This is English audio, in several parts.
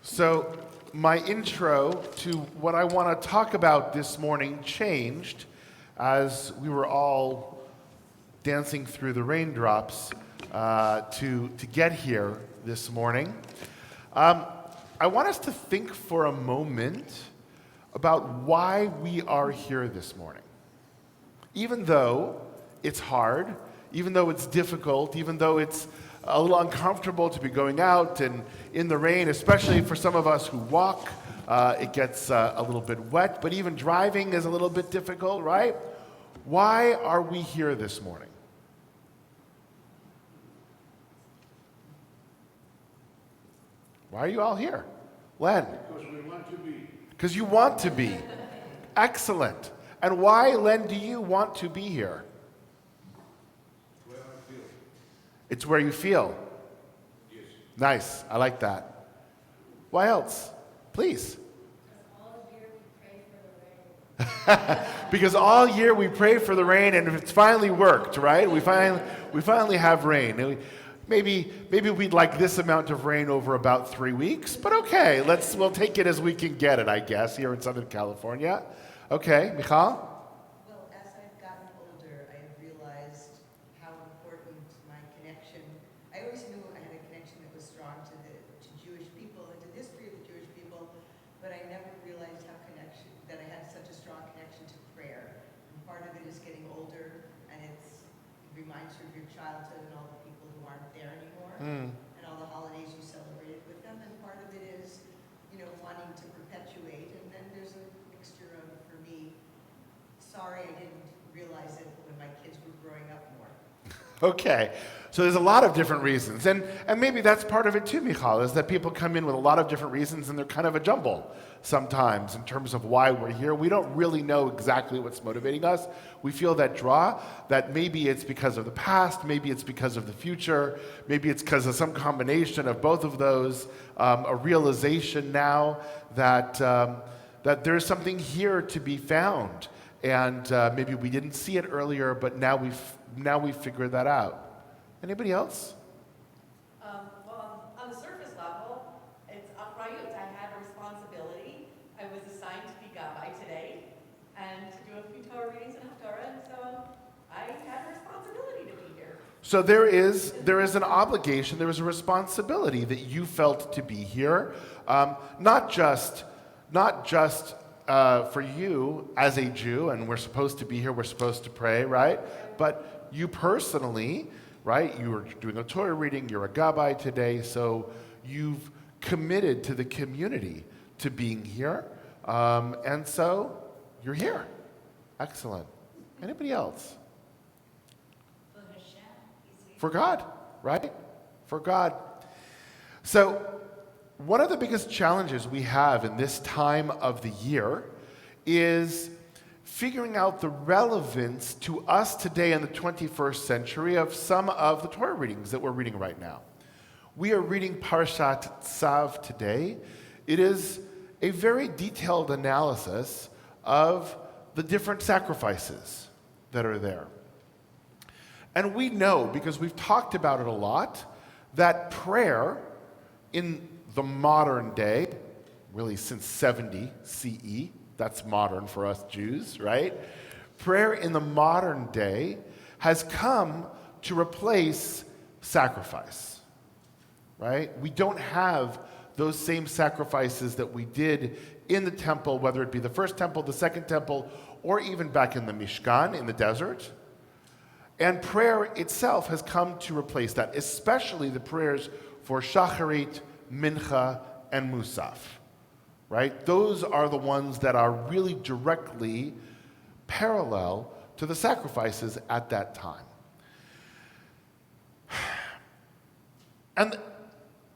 So my intro to what I want to talk about this morning changed as we were all dancing through the raindrops to get here this morning. I want us to think for a moment about why we are here this morning. Even though it's hard, even though it's difficult, even though it's a little uncomfortable to be going out and in the rain, especially for some of us who walk, it gets a little bit wet, but even driving is a little bit difficult, right? Why are we here this morning? Why are you all here? Len? Because we want to be. Because you want to be. Excellent. And why, Len, do you want to be here? Where I feel. It's where you feel. Yes. Nice. I like that. Why else? Please. Because all year we pray for the rain, and it's finally worked, right? We finally have rain. Maybe we'd like this amount of rain over about 3 weeks, but okay, we'll take it as we can get it, I guess, here in Southern California. Okay, Michal? Well, as I've gotten older, I have realized how important my connection. I always knew I had a connection that was strong to Jewish people and to the history of the Jewish people, but I never realized that I had such a strong connection to prayer. And part of it is getting older, and it reminds you of your childhood and all the people who aren't there anymore, and all the holidays you celebrated with them. And part of it is, wanting to perpetuate. And then there's a mixture of, for me, sorry I didn't realize it when my kids were growing up more. Okay, so there's a lot of different reasons. And maybe that's part of it too, Michal, is that people come in with a lot of different reasons and they're kind of a jumble sometimes in terms of why we're here. We don't really know exactly what's motivating us. We feel that draw, that maybe it's because of the past, maybe it's because of the future, maybe it's because of some combination of both of those, a realization now that there's something here to be found. And maybe we didn't see it earlier, but now we've figured that out. Anybody else? Well, on the surface level, it's upright. I had a responsibility. I was assigned to be Gabbai today and to do a few Torah readings and Haftarah, and so I had a responsibility to be here. So there is an obligation, there is a responsibility that you felt to be here, not just for you as a Jew, and we're supposed to be here, we're supposed to pray, right? But you personally, right? You were doing a Torah reading, you're a Gabbai today, so you've committed to the community to being here, and so you're here. Excellent. Anybody else? For God, right? For God. So one of the biggest challenges we have in this time of the year is figuring out the relevance to us today in the 21st century of some of the Torah readings that we're reading right now. We are reading Parasha Tzav today. It is a very detailed analysis of the different sacrifices that are there. And we know, because we've talked about it a lot, that prayer in the modern day, really since 70 CE, that's modern for us Jews, right? Prayer in the modern day has come to replace sacrifice, right? We don't have those same sacrifices that we did in the temple, whether it be the first temple, the second temple, or even back in the Mishkan, in the desert. And prayer itself has come to replace that, especially the prayers for Shacharit, Mincha, and Musaf, right? Those are the ones that are really directly parallel to the sacrifices at that time. And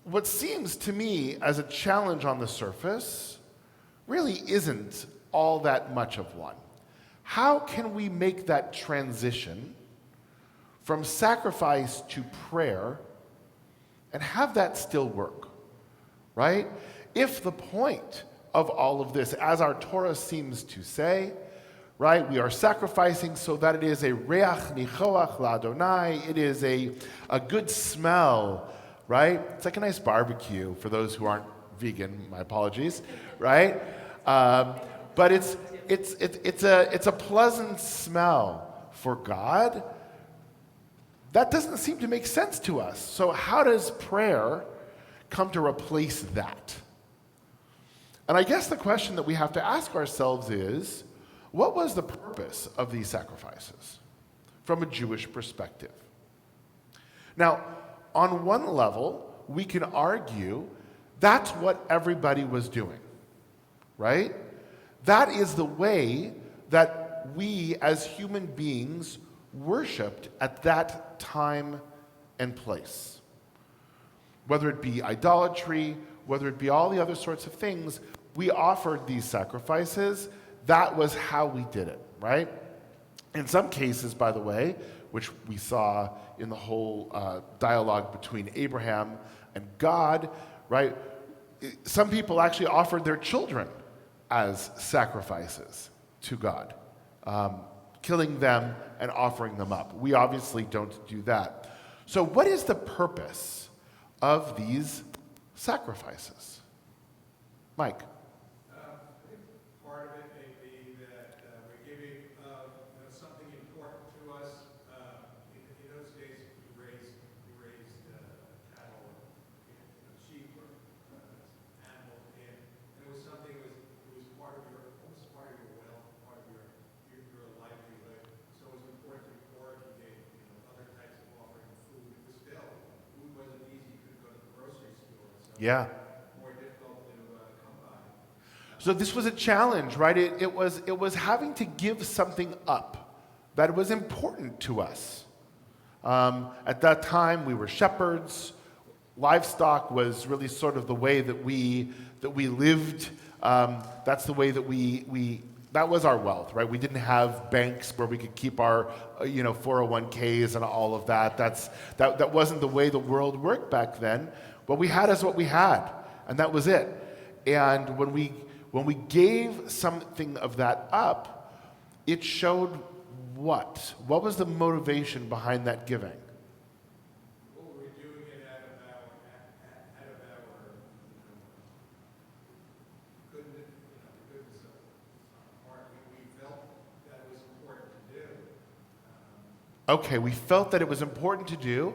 what seems to me as a challenge on the surface really isn't all that much of one. How can we make that transition from sacrifice to prayer and have that still work, right? If the point of all of this, as our Torah seems to say, right, we are sacrificing so that it is a reach nichoach l'Adonai, it is a good smell, right? It's like a nice barbecue for those who aren't vegan. My apologies, right? But it's a pleasant smell for God. That doesn't seem to make sense to us. So how does prayer come to replace that? And I guess the question that we have to ask ourselves is, what was the purpose of these sacrifices from a Jewish perspective? Now, on one level, we can argue that's what everybody was doing, right? That is the way that we as human beings worshipped at that time and place. Whether it be idolatry, whether it be all the other sorts of things, we offered these sacrifices. That was how we did it, right? In some cases, by the way, which we saw in the whole dialogue between Abraham and God, right? Some people actually offered their children as sacrifices to God, killing them and offering them up. We obviously don't do that. So what is the purpose of these sacrifices? Mike? I think part of it may be that we're giving something important to us. In those days, we raised cattle, sheep or animals, and it was something that was part of almost part of your wealth, part of your livelihood. So it was important to pork. You gave other types of offering of food. It was still food wasn't easy. You couldn't go to the grocery store. So Yeah. more difficult to come by. So this was a challenge, right? It was having to give something up that was important to us. At that time, we were shepherds. Livestock was really sort of the way that we lived. That's the way that that was our wealth, right? We didn't have banks where we could keep our 401ks and all of that. That wasn't the way the world worked back then. What we had is what we had, and that was it. And when we gave something of that up, it showed what? What was the motivation behind that giving? Well, we were doing it out of our goodness, the goodness of our heart. We felt that was important to do. Okay, we felt that it was important to do.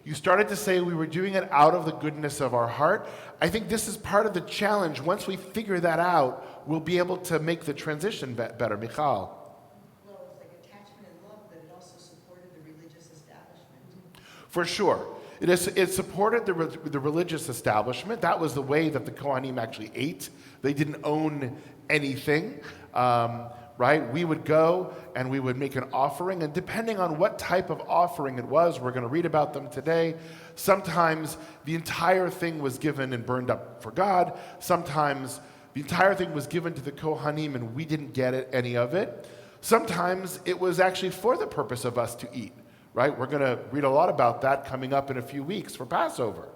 You started to say we were doing it out of the goodness of our heart. I think this is part of the challenge. Once we figure that out, we'll be able to make the transition better. Michal? Well, it's like attachment and love, but it also supported the religious establishment. For sure. It supported the religious establishment. That was the way that the Kohanim actually ate. They didn't own anything. Right? We would go and we would make an offering, and depending on what type of offering it was, we're going to read about them today. Sometimes the entire thing was given and burned up for God. Sometimes the entire thing was given to the Kohanim and we didn't get any of it. Sometimes it was actually for the purpose of us to eat. Right? We're going to read a lot about that coming up in a few weeks for Passover.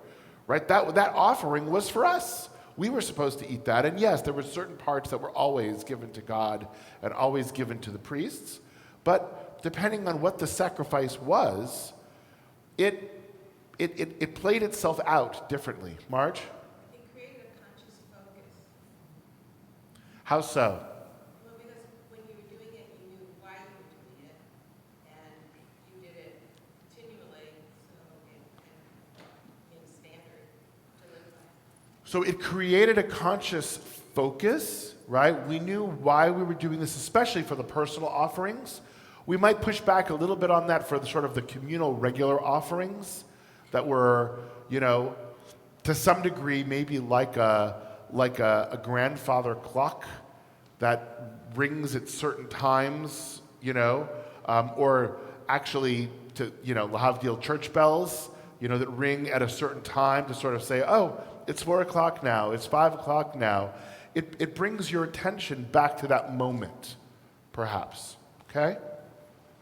Right? That offering was for us. We were supposed to eat that, and yes, there were certain parts that were always given to God and always given to the priests, but depending on what the sacrifice was, it played itself out differently. Marge? It created a conscious focus. How so? Well, because when you were doing it, you knew why you were doing it, and you did it continually, so it became standard to live by. So it created a conscious focus, right? We knew why we were doing this, especially for the personal offerings. We might push back a little bit on that for the sort of the communal regular offerings that were, to some degree maybe like a grandfather clock that rings at certain times, or actually to, Lahavdil church bells, that ring at a certain time to sort of say, oh, it's 4 o'clock now, it's 5 o'clock now. It brings your attention back to that moment, perhaps. Okay?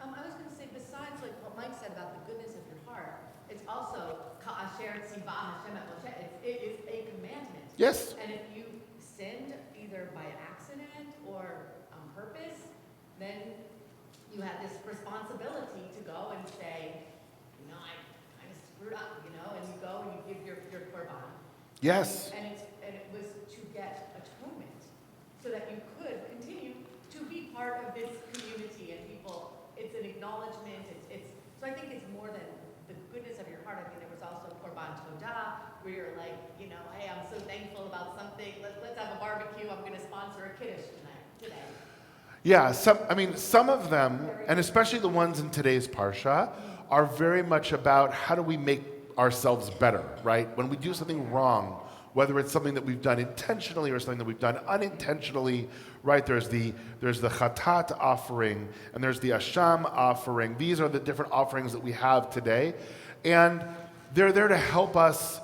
I was going to say, besides like what Mike said about the goodness of your heart, it's also ka'asher tzivah Hashem et Moshe. It is a commandment. Yes. And if you sinned either by accident or on purpose, then you have this responsibility to go and say, I kind of screwed up, and you go and you give your korban. Yes. And it I mean, there was also Korban Todah, where you're like, hey, I'm so thankful about something. Let's have a barbecue. I'm going to sponsor a kiddush today. Yeah, some of them, and especially the ones in today's Parsha, are very much about how do we make ourselves better, right? When we do something wrong, whether it's something that we've done intentionally or something that we've done unintentionally, right? There's the Chatat offering and there's the Asham offering. These are the different offerings that we have today. And they're there to help us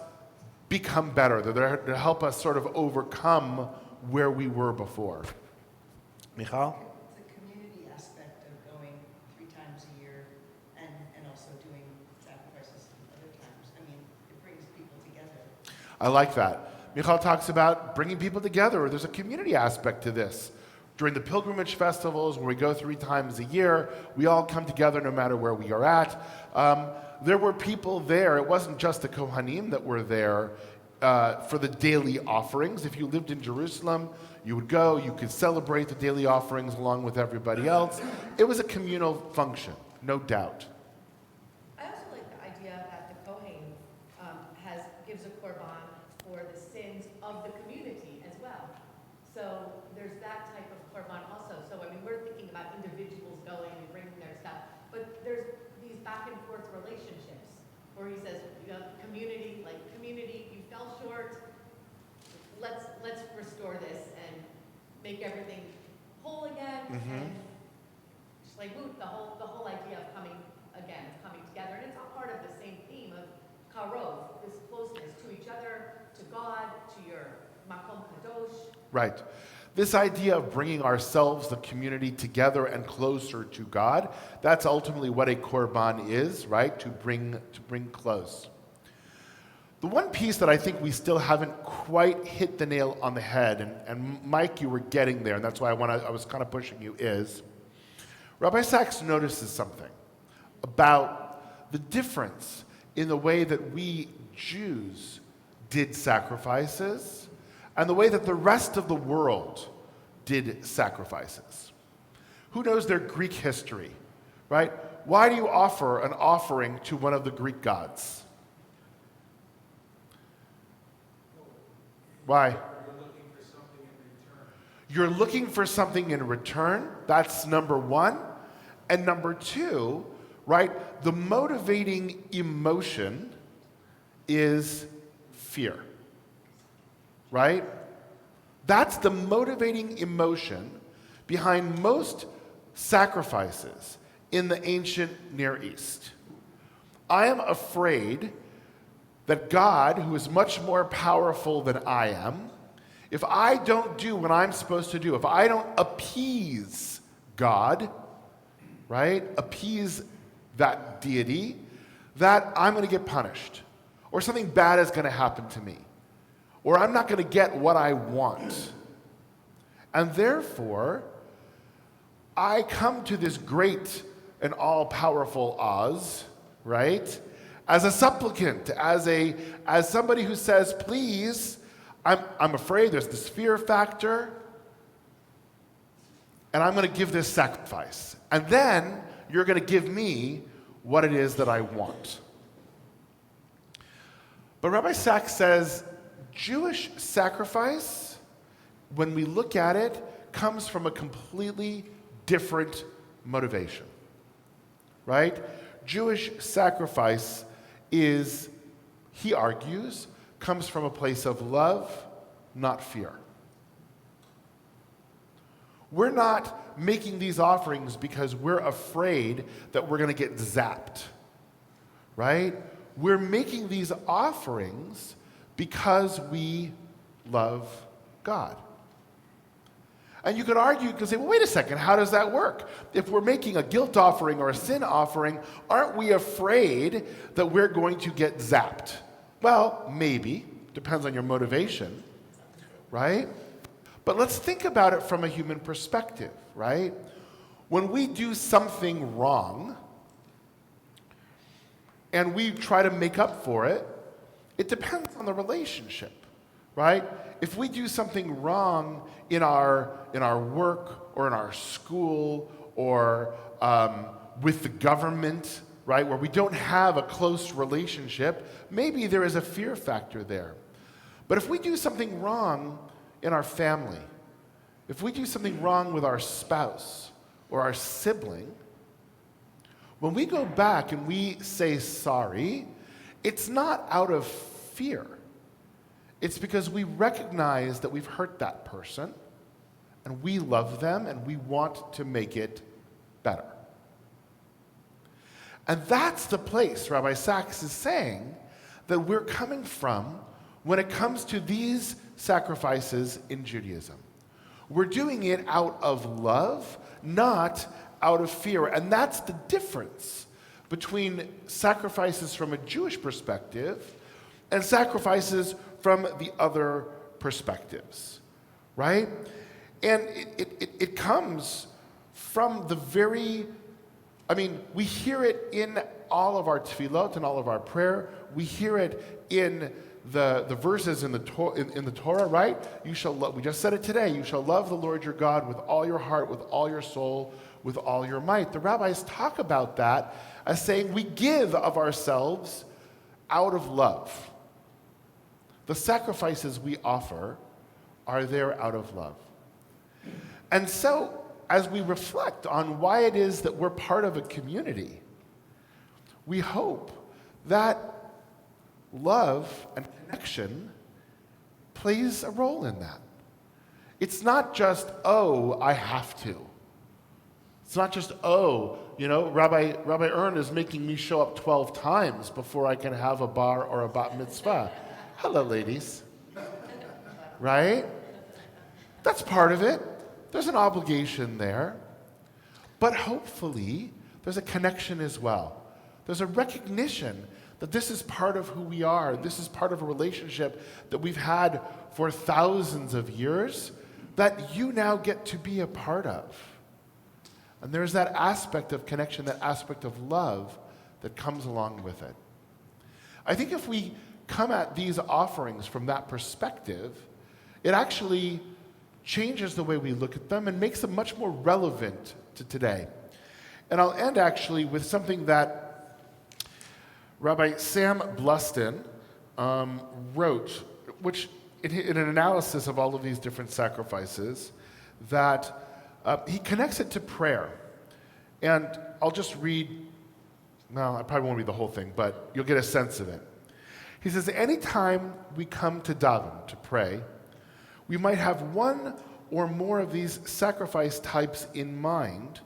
become better. They're there to help us sort of overcome where we were before. Michal? The community aspect of going 3 times a year and also doing sacrifices other times. I mean, it brings people together. I like that. Michal talks about bringing people together. There's a community aspect to this. During the pilgrimage festivals, where we go 3 times a year, we all come together no matter where we are at. There were people there. It wasn't just the Kohanim that were there for the daily offerings. If you lived in Jerusalem, you would go, you could celebrate the daily offerings along with everybody else. It was a communal function, no doubt. I also like the idea that the Kohen gives a korban for the sins of the community as well. So there's that type of korban also. So I mean, we're thinking about individuals going and bringing their stuff, but there's these back and forth relationships where he says, community, you fell short. Let's restore this and make everything whole again. And shleilut, the whole idea of coming together, and it's all part of the same theme of karov, this closeness to each other, to God, to your makom kadosh. Right. This idea of bringing ourselves, the community, together and closer to God, that's ultimately what a korban is, right? To bring close. The one piece that I think we still haven't quite hit the nail on the head, and Mike, you were getting there, and that's why I was kind of pushing you, is Rabbi Sachs notices something about the difference in the way that we Jews did sacrifices and the way that the rest of the world did sacrifices. Who knows their Greek history, right? Why do you offer an offering to one of the Greek gods? Why? You're looking for something in return. That's number one. And number two, right, the motivating emotion is fear. Right? That's the motivating emotion behind most sacrifices in the ancient Near East. I am afraid that God, who is much more powerful than I am, if I don't do what I'm supposed to do, if I don't appease God, right, appease that deity, that I'm going to get punished, or something bad is going to happen to me, or I'm not going to get what I want. And therefore, I come to this great and all-powerful Oz, right, as a supplicant, as somebody who says, please, I'm afraid there's this fear factor, and I'm going to give this sacrifice. And then you're going to give me what it is that I want. But Rabbi Sachs says, Jewish sacrifice, when we look at it, comes from a completely different motivation, right? Jewish sacrifice is, he argues, comes from a place of love, not fear. We're not making these offerings because we're afraid that we're going to get zapped, right? We're making these offerings because we love God. And you could argue, you could say, well, wait a second, how does that work? If we're making a guilt offering or a sin offering, aren't we afraid that we're going to get zapped? Well, maybe. Depends on your motivation, right? But let's think about it from a human perspective, right? When we do something wrong and we try to make up for it, it depends on the relationship, right? If we do something wrong in our work or in our school or with the government, right, where we don't have a close relationship, maybe there is a fear factor there. But if we do something wrong in our family, if we do something wrong with our spouse or our sibling, when we go back and we say sorry, it's not out of fear. It's because we recognize that we've hurt that person, and we love them, and we want to make it better. And that's the place Rabbi Sachs is saying that we're coming from when it comes to these sacrifices in Judaism. We're doing it out of love, not out of fear. And that's the difference between sacrifices from a Jewish perspective and sacrifices from the other perspectives, right? And it comes from the very, we hear it in all of our tefillot and all of our prayer. We hear it in the verses in the Torah, right? You shall love, we just said it today, you shall love the Lord your God with all your heart, with all your soul, with all your might. The rabbis talk about that as saying we give of ourselves out of love. The sacrifices we offer are there out of love. And so, as we reflect on why it is that we're part of a community, we hope that love and connection plays a role in that. It's not just, oh, I have to. It's not just, oh, Rabbi Ern is making me show up 12 times before I can have a bar or a bat mitzvah. Hello, ladies. Right? That's part of it. There's an obligation there. But hopefully, there's a connection as well. There's a recognition that this is part of who we are. This is part of a relationship that we've had for thousands of years that you now get to be a part of. And there's that aspect of connection, that aspect of love that comes along with it. I think if we come at these offerings from that perspective, it actually changes the way we look at them and makes them much more relevant to today. And I'll end actually with something that Rabbi Sam Bluston wrote, which in an analysis of all of these different sacrifices, that he connects it to prayer. And I'll just read, I probably won't read the whole thing, but you'll get a sense of it. He says, anytime we come to daven, to pray, we might have one or more of these sacrifice types in mind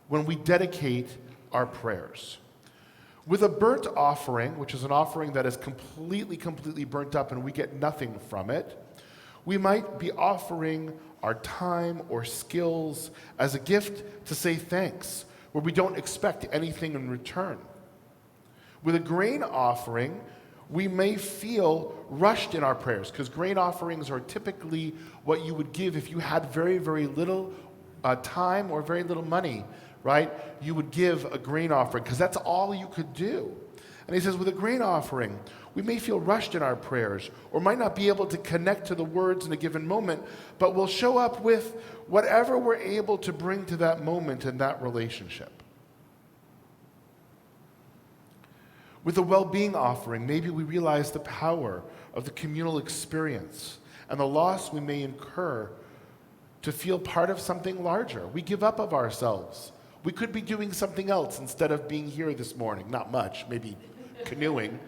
when we dedicate our prayers. With a burnt offering, which is an offering that is completely burnt up and we get nothing from it, we might be offering our time or skills as a gift to say thanks, where we don't expect anything in return. With a grain offering, we may feel rushed in our prayers, because grain offerings are typically what you would give if you had very little time or very little money, right? You would give a grain offering, because that's all you could do. And he says, with a grain offering, we may feel rushed in our prayers, or might not be able to connect to the words in a given moment, but we'll show up with whatever we're able to bring to that moment and that relationship. With the well-being offering, maybe we realize the power of the communal experience and the loss we may incur to feel part of something larger. We give up of ourselves. We could be doing something else instead of being here this morning. Not much, maybe canoeing,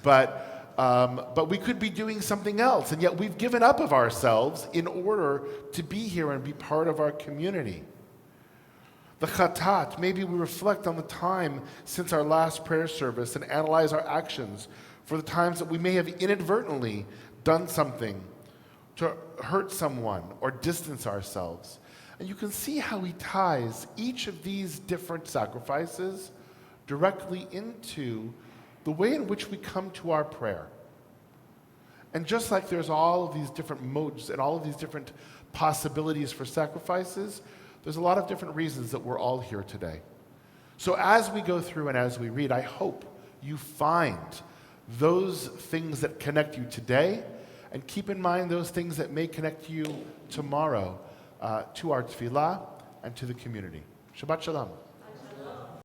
but we could be doing something else, and yet we've given up of ourselves in order to be here and be part of our community. The chatat, maybe we reflect on the time since our last prayer service and analyze our actions for the times that we may have inadvertently done something to hurt someone or distance ourselves. And you can see how he ties each of these different sacrifices directly into the way in which we come to our prayer. And just like there's all of these different modes and all of these different possibilities for sacrifices, there's a lot of different reasons that we're all here today. So as we go through and as we read, I hope you find those things that connect you today, and keep in mind those things that may connect you tomorrow to our tefillah and to the community. Shabbat Shalom.